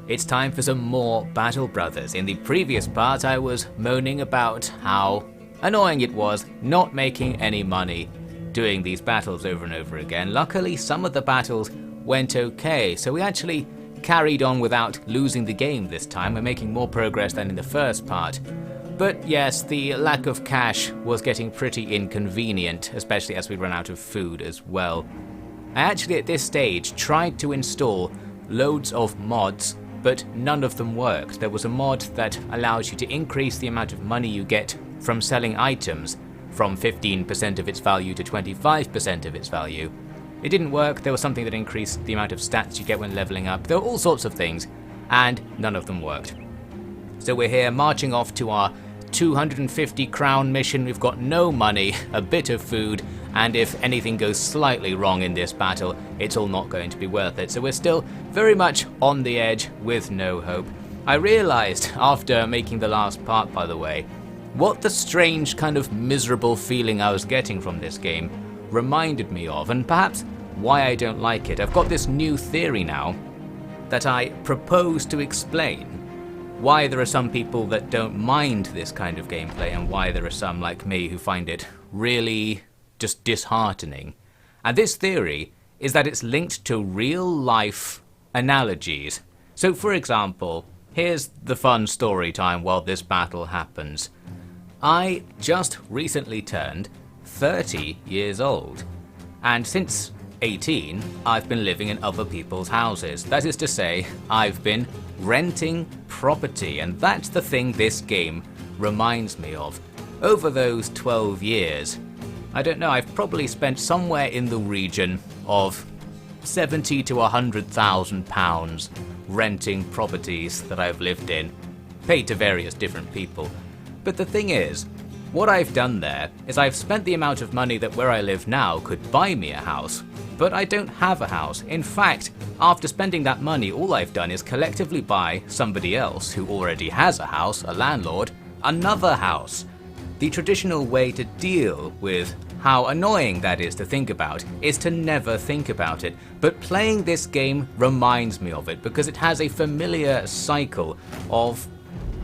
It's time for some more Battle Brothers. In the previous part I was moaning about how annoying it was not making any money doing these battles over and over again. Luckily some of the battles went okay, so we actually carried on without losing the game this time. We're making more progress than in the first part. But yes, the lack of cash was getting pretty inconvenient, especially as we ran out of food as well. I actually at this stage tried to install loads of mods, but none of them worked. There was a mod that allows you to increase the amount of money you get from selling items from 15% of its value to 25% of its value. It didn't work. There was something that increased the amount of stats you get when leveling up. There were all sorts of things, and none of them worked. So we're here marching off to our 250 crown mission. We've got no money, a bit of food, and if anything goes slightly wrong in this battle, it's all not going to be worth it. So we're still very much on the edge with no hope. I realized after making the last part, by the way, what the strange kind of miserable feeling I was getting from this game reminded me of, and perhaps why I don't like it. I've got this new theory now that I propose to explain why there are some people that don't mind this kind of gameplay and why there are some like me who find it really just disheartening. And this theory is that it's linked to real life analogies. So for example, here's the fun story time while this battle happens. I just recently turned 30 years old, and since 18 I've been living in other people's houses. That is to say, I've been renting property, and that's the thing this game reminds me of. Over those 12 years, I don't know, I've probably spent somewhere in the region of 70 to 100,000 pounds renting properties that I've lived in, paid to various different people. But the thing is, what I've done there is I've spent the amount of money that where I live now could buy me a house, but I don't have a house. In fact, after spending that money, all I've done is collectively buy somebody else who already has a house, a landlord, another house. The traditional way to deal with how annoying that is to think about is to never think about it, but playing this game reminds me of it because it has a familiar cycle of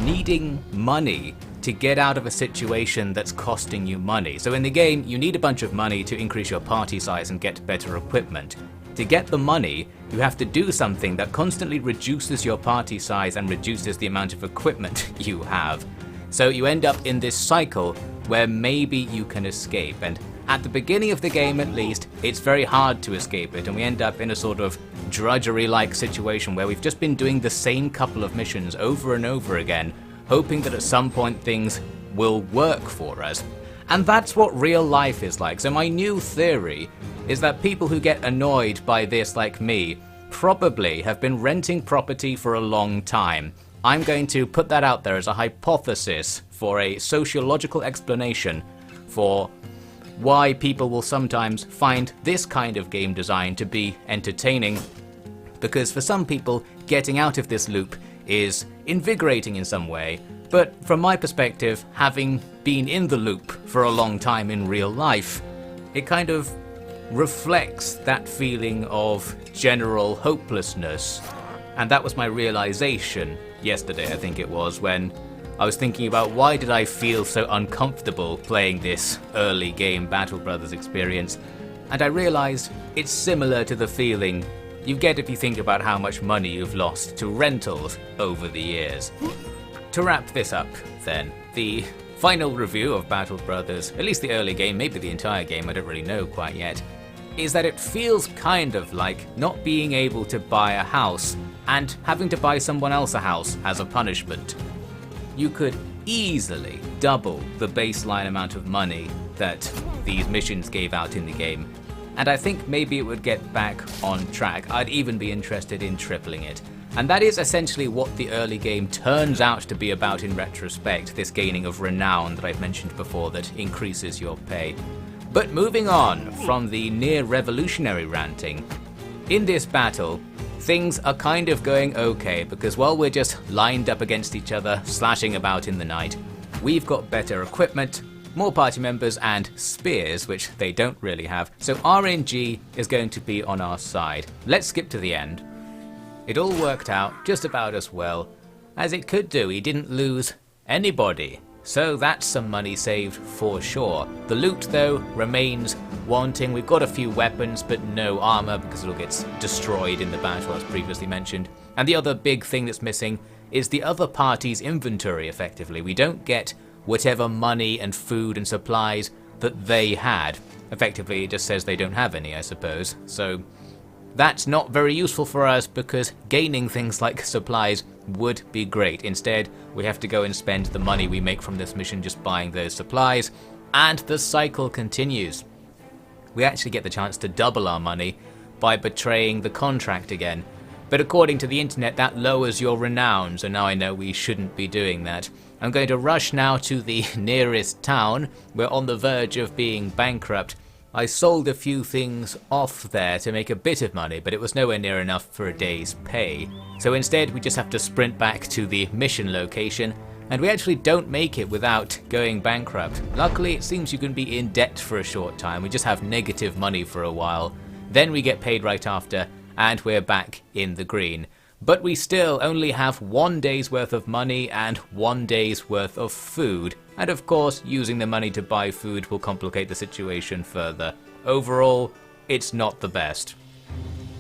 needing money to get out of a situation that's costing you money. So in the game, you need a bunch of money to increase your party size and get better equipment. To get the money, you have to do something that constantly reduces your party size and reduces the amount of equipment you have. So you end up in this cycle where maybe you can escape, and at the beginning of the game at least, it's very hard to escape it, and we end up in a sort of drudgery-like situation where we've just been doing the same couple of missions over and over again, hoping that at some point things will work for us. And that's what real life is like. So my new theory is that people who get annoyed by this, like me, probably have been renting property for a long time. I'm going to put that out there as a hypothesis for a sociological explanation for why people will sometimes find this kind of game design to be entertaining. Because for some people, getting out of this loop is invigorating in some way, but from my perspective, having been in the loop for a long time in real life, it kind of reflects that feeling of general hopelessness. And that was my realization yesterday, I think it was, when I was thinking about why did I feel so uncomfortable playing this early game Battle Brothers experience, and I realized it's similar to the feeling you get if you think about how much money you've lost to rentals over the years. To wrap this up then, the final review of Battle Brothers, at least the early game, maybe the entire game, I don't really know quite yet, is that it feels kind of like not being able to buy a house and having to buy someone else a house as a punishment. You could easily double the baseline amount of money that these missions gave out in the game, and I think maybe it would get back on track. I'd even be interested in tripling it. And that is essentially what the early game turns out to be about in retrospect, this gaining of renown that I've mentioned before that increases your pay. But moving on from the near revolutionary ranting, in this battle, things are kind of going okay, because while we're just lined up against each other, slashing about in the night, we've got better equipment, more party members, and spears, which they don't really have, so RNG is going to be on our side. Let's skip to the end. It all worked out just about as well as it could do. He didn't lose anybody. So that's some money saved for sure. The loot though remains wanting. We've got a few weapons but no armor because it all gets destroyed in the battle as previously mentioned. And the other big thing that's missing is the other party's inventory effectively. We don't get whatever money and food and supplies that they had. Effectively it just says they don't have any, I suppose. So that's not very useful for us because gaining things like supplies would be great. Instead, we have to go and spend the money we make from this mission just buying those supplies, and the cycle continues. We actually get the chance to double our money by betraying the contract again. But according to the internet, that lowers your renown, so now I know we shouldn't be doing that. I'm going to rush now to the nearest town. We're on the verge of being bankrupt. I sold a few things off there to make a bit of money, but it was nowhere near enough for a day's pay. So instead we just have to sprint back to the mission location, and we actually don't make it without going bankrupt. Luckily it seems you can be in debt for a short time. We just have negative money for a while. Then we get paid right after, and we're back in the green. But we still only have 1 day's worth of money and 1 day's worth of food. And of course, using the money to buy food will complicate the situation further. Overall, it's not the best.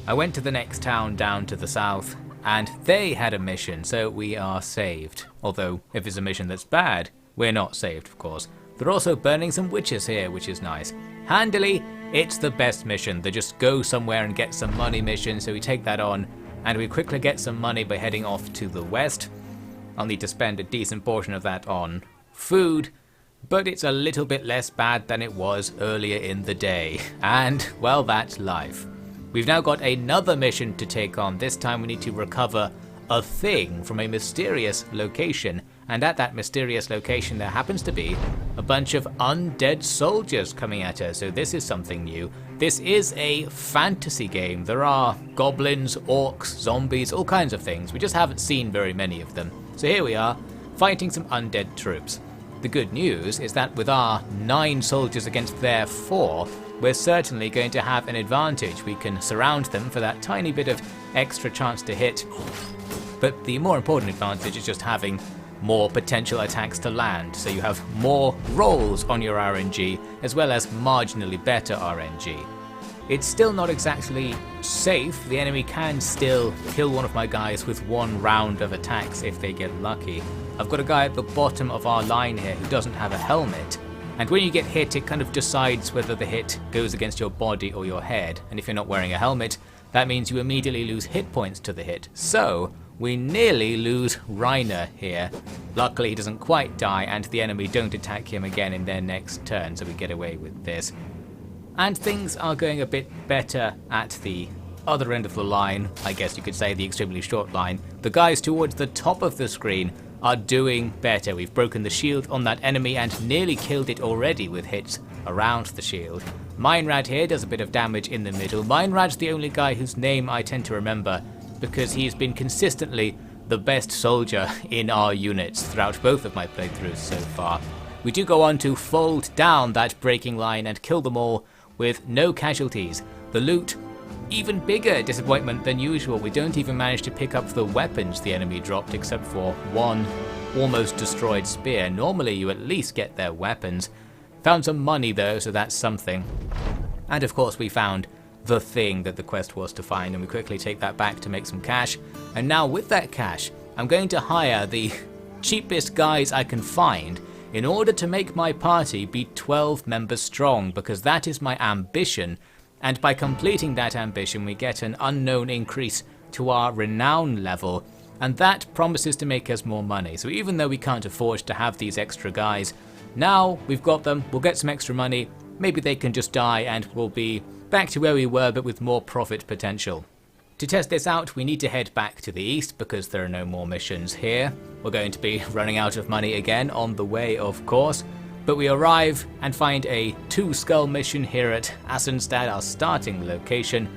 I went to the next town down to the south, and they had a mission, so we are saved. Although, if it's a mission that's bad, we're not saved, of course. They're also burning some witches here, which is nice. Handily, it's the best mission. They just go somewhere and get some money mission, so we take that on. And we quickly get some money by heading off to the west. I'll need to spend a decent portion of that on food, but it's a little bit less bad than it was earlier in the day. And, well, that's life. We've now got another mission to take on. This time we need to recover a thing from a mysterious location. And at that mysterious location there happens to be a bunch of undead soldiers coming at us. So this is something new. This is a fantasy game. There are goblins, orcs, zombies, all kinds of things. We just haven't seen very many of them. So here we are, fighting some undead troops. The good news is that with our 9 soldiers against their 4, we're certainly going to have an advantage. We can surround them for that tiny bit of extra chance to hit. But the more important advantage is just having more potential attacks to land, so you have more rolls on your RNG as well as marginally better RNG. It's still not exactly safe. The enemy can still kill one of my guys with 1 round of attacks if they get lucky. I've got a guy at the bottom of our line here who doesn't have a helmet, and when you get hit it kind of decides whether the hit goes against your body or your head, and if you're not wearing a helmet that means you immediately lose hit points to the hit. So we nearly lose Reiner here. Luckily he doesn't quite die and the enemy don't attack him again in their next turn, so we get away with this. And things are going a bit better at the other end of the line, I guess you could say the extremely short line. The guys towards the top of the screen are doing better. We've broken the shield on that enemy and nearly killed it already with hits around the shield. Meinrad here does a bit of damage in the middle. Meinrad's the only guy whose name I tend to remember because he's been consistently the best soldier in our units throughout both of my playthroughs so far. We do go on to fold down that breaking line and kill them all with no casualties. The loot, even bigger disappointment than usual. We don't even manage to pick up the weapons the enemy dropped except for one almost destroyed spear. Normally you at least get their weapons. Found some money though, so that's something. And of course we found the thing that the quest was to find, and we quickly take that back to make some cash. And now with that cash, I'm going to hire the cheapest guys I can find in order to make my party be 12 members strong, because that is my ambition. And by completing that ambition, we get an unknown increase to our renown level, and that promises to make us more money. So even though we can't afford to have these extra guys, now we've got them, we'll get some extra money, maybe they can just die and we'll be back to where we were but with more profit potential. To test this out, we need to head back to the east because there are no more missions here. We're going to be running out of money again on the way, of course. But we arrive and find a 2-skull mission here at Assenstad, our starting location.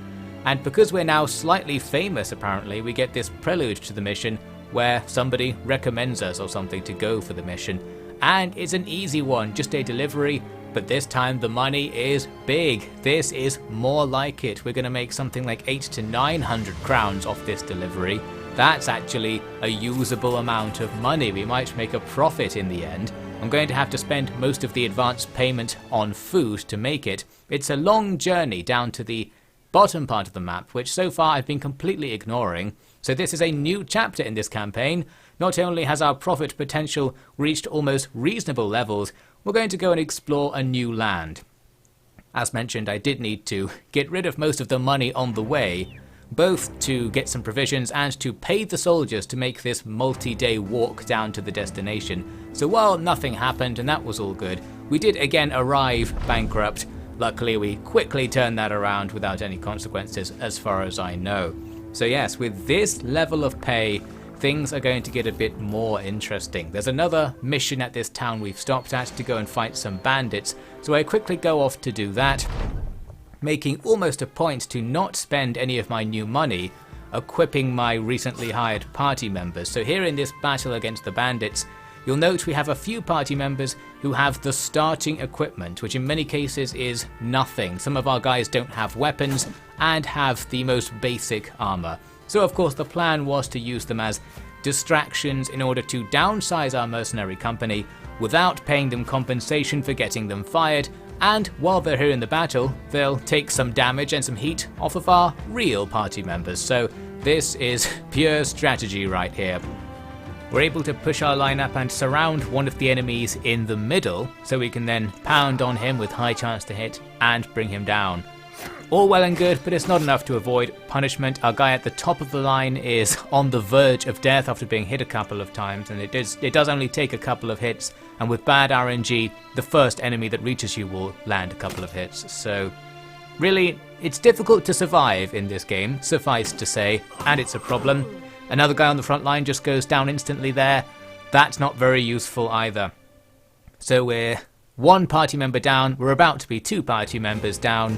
And because we're now slightly famous apparently, we get this prelude to the mission where somebody recommends us or something to go for the mission. And it's an easy one, just a delivery But this time the money is big. This is more like it. We're going to make something like 800 to 900 crowns off this delivery. That's actually a usable amount of money. We might make a profit in the end. I'm going to have to spend most of the advance payment on food to make it. It's a long journey down to the bottom part of the map, which so far I've been completely ignoring. So this is a new chapter in this campaign. Not only has our profit potential reached almost reasonable levels, we're going to go and explore a new land. As mentioned, I did need to get rid of most of the money on the way, both to get some provisions and to pay the soldiers to make this multi-day walk down to the destination. So while nothing happened and that was all good, we did again arrive bankrupt. Luckily we quickly turned that around without any consequences as far as I know. So yes, with this level of pay, things are going to get a bit more interesting. There's another mission at this town we've stopped at to go and fight some bandits, so I quickly go off to do that, making almost a point to not spend any of my new money equipping my recently hired party members. So here in this battle against the bandits, you'll note we have a few party members who have the starting equipment, which in many cases is nothing. Some of our guys don't have weapons and have the most basic armor. So of course the plan was to use them as distractions in order to downsize our mercenary company without paying them compensation for getting them fired, and while they're here in the battle, they'll take some damage and some heat off of our real party members. So this is pure strategy right here. We're able to push our line up and surround one of the enemies in the middle, so we can then pound on him with high chance to hit and bring him down. All well and good, but it's not enough to avoid punishment. Our guy at the top of the line is on the verge of death after being hit a couple of times, and it does only take a couple of hits, and with bad RNG, the first enemy that reaches you will land a couple of hits. So really, it's difficult to survive in this game, suffice to say, and it's a problem. Another guy on the front line just goes down instantly there. That's not very useful either. So we're one party member down, we're about to be two party members down.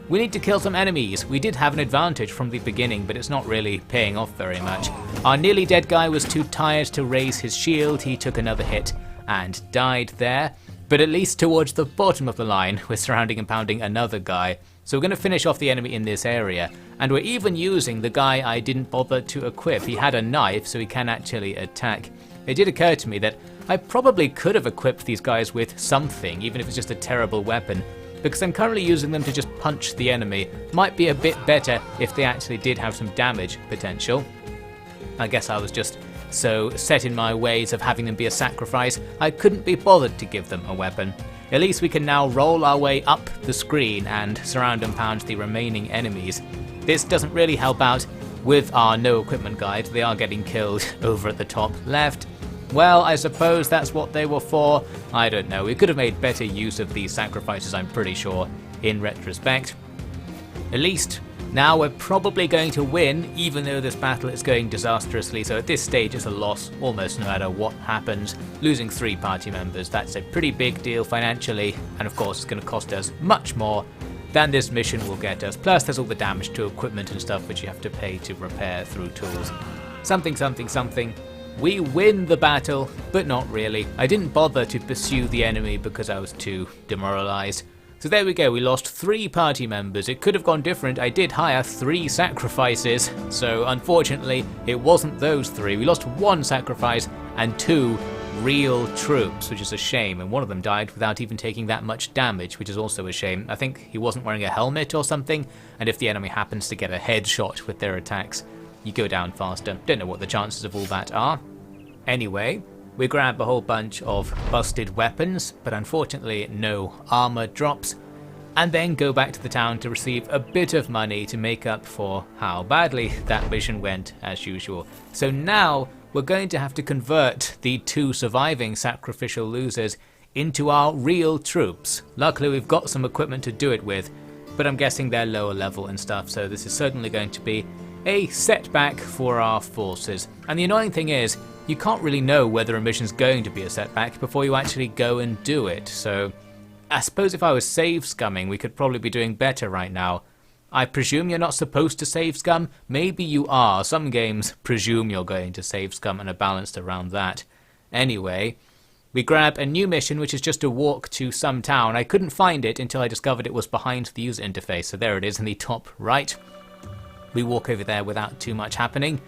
We need to kill some enemies. We did have an advantage from the beginning, but it's not really paying off very much. Our nearly dead guy was too tired to raise his shield. He took another hit and died there. But at least towards the bottom of the line, we're surrounding and pounding another guy. So we're going to finish off the enemy in this area. And we're even using the guy I didn't bother to equip. He had a knife, so he can actually attack. It did occur to me that I probably could have equipped these guys with something, even if it's just a terrible weapon, because I'm currently using them to just punch the enemy. Might be a bit better if they actually did have some damage potential. I guess I was just so set in my ways of having them be a sacrifice, I couldn't be bothered to give them a weapon. At least we can now roll our way up the screen and surround and pound the remaining enemies. This doesn't really help out with our no equipment guide. They are getting killed over at the top left. Well, I suppose that's what they were for. I don't know. We could have made better use of these sacrifices, I'm pretty sure, in retrospect. At least now we're probably going to win, even though this battle is going disastrously. So at this stage it's a loss almost no matter what happens. Losing 3 party members, that's a pretty big deal financially, and of course it's going to cost us much more than this mission will get us. Plus there's all the damage to equipment and stuff which you have to pay to repair through tools. Something, something, something. We win the battle, but not really. I didn't bother to pursue the enemy because I was too demoralized. So there we go, we lost 3 party members. It could have gone different. I did hire 3 sacrifices, so unfortunately it wasn't those 3. We lost 1 sacrifice and 2 real troops, which is a shame, and one of them died without even taking that much damage, which is also a shame. I think he wasn't wearing a helmet or something, and if the enemy happens to get a headshot with their attacks, you go down faster. Don't know what the chances of all that are. Anyway, we grab a whole bunch of busted weapons, but unfortunately no armor drops, and then go back to the town to receive a bit of money to make up for how badly that mission went as usual. So now we're going to have to convert the 2 surviving sacrificial losers into our real troops. Luckily we've got some equipment to do it with, but I'm guessing they're lower level and stuff, so this is certainly going to be a setback for our forces. And the annoying thing is, you can't really know whether a mission's going to be a setback before you actually go and do it. So I suppose if I was save scumming, we could probably be doing better right now. I presume you're not supposed to save scum? Maybe you are. Some games presume you're going to save scum and are balanced around that. Anyway, we grab a new mission, which is just a walk to some town. I couldn't find it until I discovered it was behind the user interface, so there it is in the top right. We walk over there without too much happening.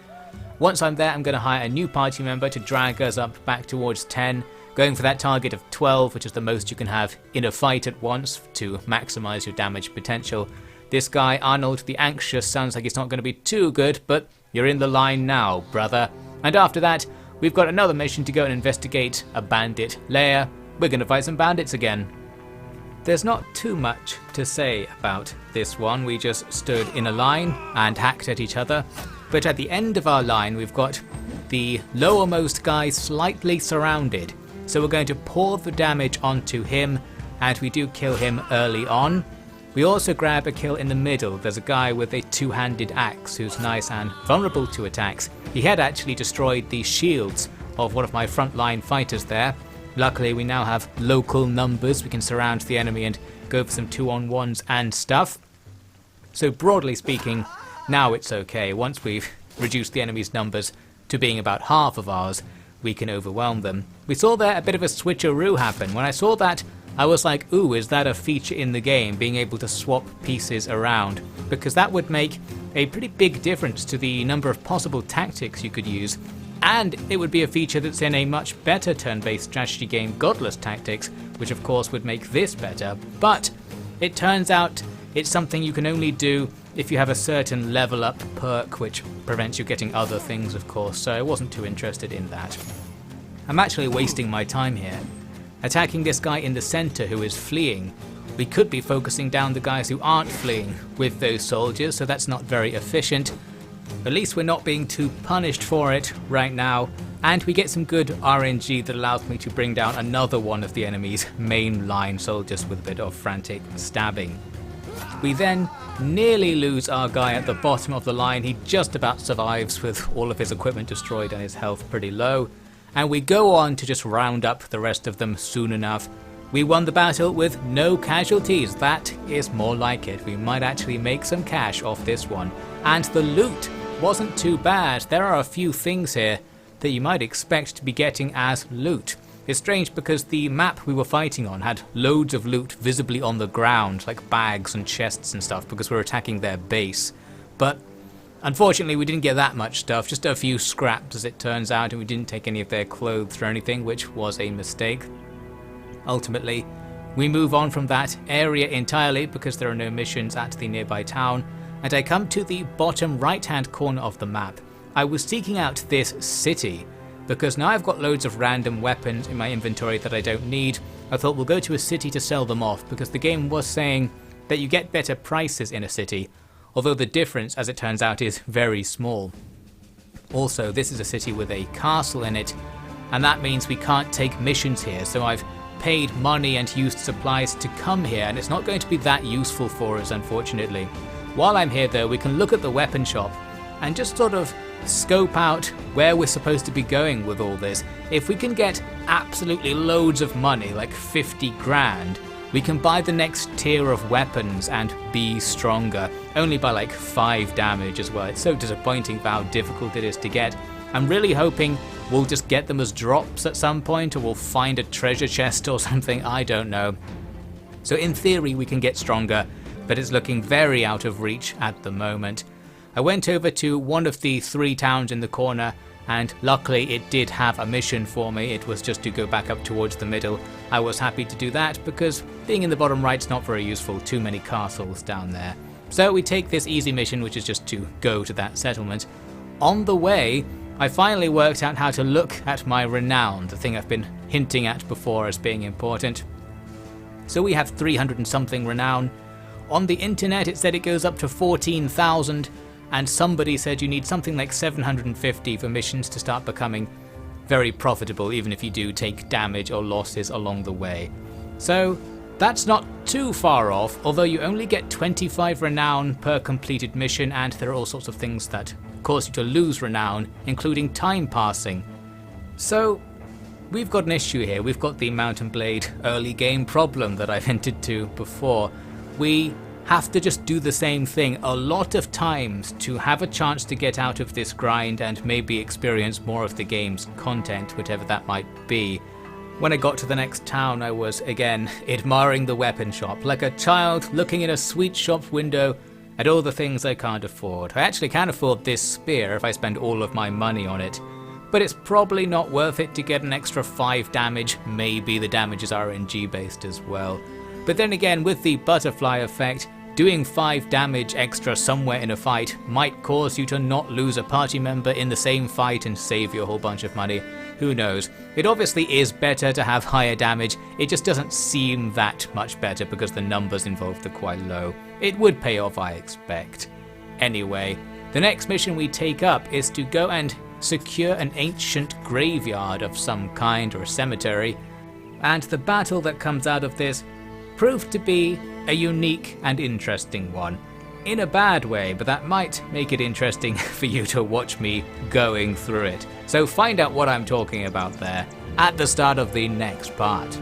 Once I'm there, I'm going to hire a new party member to drag us up back towards 10, going for that target of 12, which is the most you can have in a fight at once to maximize your damage potential. This guy, Arnold the Anxious, sounds like he's not going to be too good, but you're in the line now, brother. And after that, we've got another mission to go and investigate a bandit lair. We're going to fight some bandits again. There's not too much to say about this one. We just stood in a line and hacked at each other. But at the end of our line, we've got the lowermost guy slightly surrounded. So we're going to pour the damage onto him, and we do kill him early on. We also grab a kill in the middle. There's a guy with a two-handed axe who's nice and vulnerable to attacks. He had actually destroyed the shields of one of my frontline fighters there. Luckily, we now have local numbers. We can surround the enemy and go for some 2-on-1s and stuff. So broadly speaking, now it's okay. Once we've reduced the enemy's numbers to being about half of ours, we can overwhelm them. We saw there a bit of a switcheroo happen. When I saw that, I was like, ooh, is that a feature in the game, being able to swap pieces around? Because that would make a pretty big difference to the number of possible tactics you could use. And it would be a feature that's in a much better turn-based strategy game, Godless Tactics, which of course would make this better. But it turns out it's something you can only do if you have a certain level up perk, which prevents you getting other things, of course, so I wasn't too interested in that. I'm actually wasting my time here. Attacking this guy in the center who is fleeing. We could be focusing down the guys who aren't fleeing with those soldiers, so that's not very efficient. At least we're not being too punished for it right now, and we get some good RNG that allows me to bring down another one of the enemy's main line soldiers with a bit of frantic stabbing. We then nearly lose our guy at the bottom of the line. He just about survives with all of his equipment destroyed and his health pretty low. And we go on to just round up the rest of them soon enough. We won the battle with no casualties. That is more like it. We might actually make some cash off this one. And the loot wasn't too bad. There are a few things here that you might expect to be getting as loot. It's strange because the map we were fighting on had loads of loot visibly on the ground, like bags and chests and stuff, because we were attacking their base. But unfortunately we didn't get that much stuff, just a few scraps as it turns out, and we didn't take any of their clothes or anything, which was a mistake. Ultimately, we move on from that area entirely because there are no missions at the nearby town, and I come to the bottom right hand corner of the map. I was seeking out this city, because now I've got loads of random weapons in my inventory that I don't need. I thought we'll go to a city to sell them off, because the game was saying that you get better prices in a city, although the difference, as it turns out, is very small. Also, this is a city with a castle in it, and that means we can't take missions here, so I've paid money and used supplies to come here, and it's not going to be that useful for us, unfortunately. While I'm here though, we can look at the weapon shop and just sort of scope out where we're supposed to be going with all this. If we can get absolutely loads of money, like 50 grand, we can buy the next tier of weapons and be stronger, only by like 5 damage as well. It's so disappointing for how difficult it is to get. I'm really hoping we'll just get them as drops at some point, or we'll find a treasure chest or something, I don't know. So in theory we can get stronger, but it's looking very out of reach at the moment. I went over to one of the 3 towns in the corner, and luckily it did have a mission for me. It was just to go back up towards the middle. I was happy to do that because being in the bottom right's not very useful, too many castles down there. So we take this easy mission, which is just to go to that settlement. On the way, I finally worked out how to look at my renown, the thing I've been hinting at before as being important. So we have 300 and something renown. On the internet it said it goes up to 14,000, and somebody said you need something like 750 for missions to start becoming very profitable, even if you do take damage or losses along the way. So that's not too far off, although you only get 25 renown per completed mission, and there are all sorts of things that cause you to lose renown, including time passing. So we've got an issue here. We've got the Mount and Blade early game problem that I've hinted to before. We have to just do the same thing a lot of times to have a chance to get out of this grind and maybe experience more of the game's content, whatever that might be. When I got to the next town, I was, again, admiring the weapon shop, like a child looking in a sweet shop window at all the things I can't afford. I actually can afford this spear if I spend all of my money on it, but it's probably not worth it to get an extra 5 damage. Maybe the damage is RNG based as well. But then again, with the butterfly effect, doing 5 damage extra somewhere in a fight might cause you to not lose a party member in the same fight and save you a whole bunch of money. Who knows? It obviously is better to have higher damage, it just doesn't seem that much better because the numbers involved are quite low. It would pay off, I expect. Anyway, the next mission we take up is to go and secure an ancient graveyard of some kind, or a cemetery, and the battle that comes out of this proved to be a unique and interesting one. In a bad way, but that might make it interesting for you to watch me going through it. So find out what I'm talking about there at the start of the next part.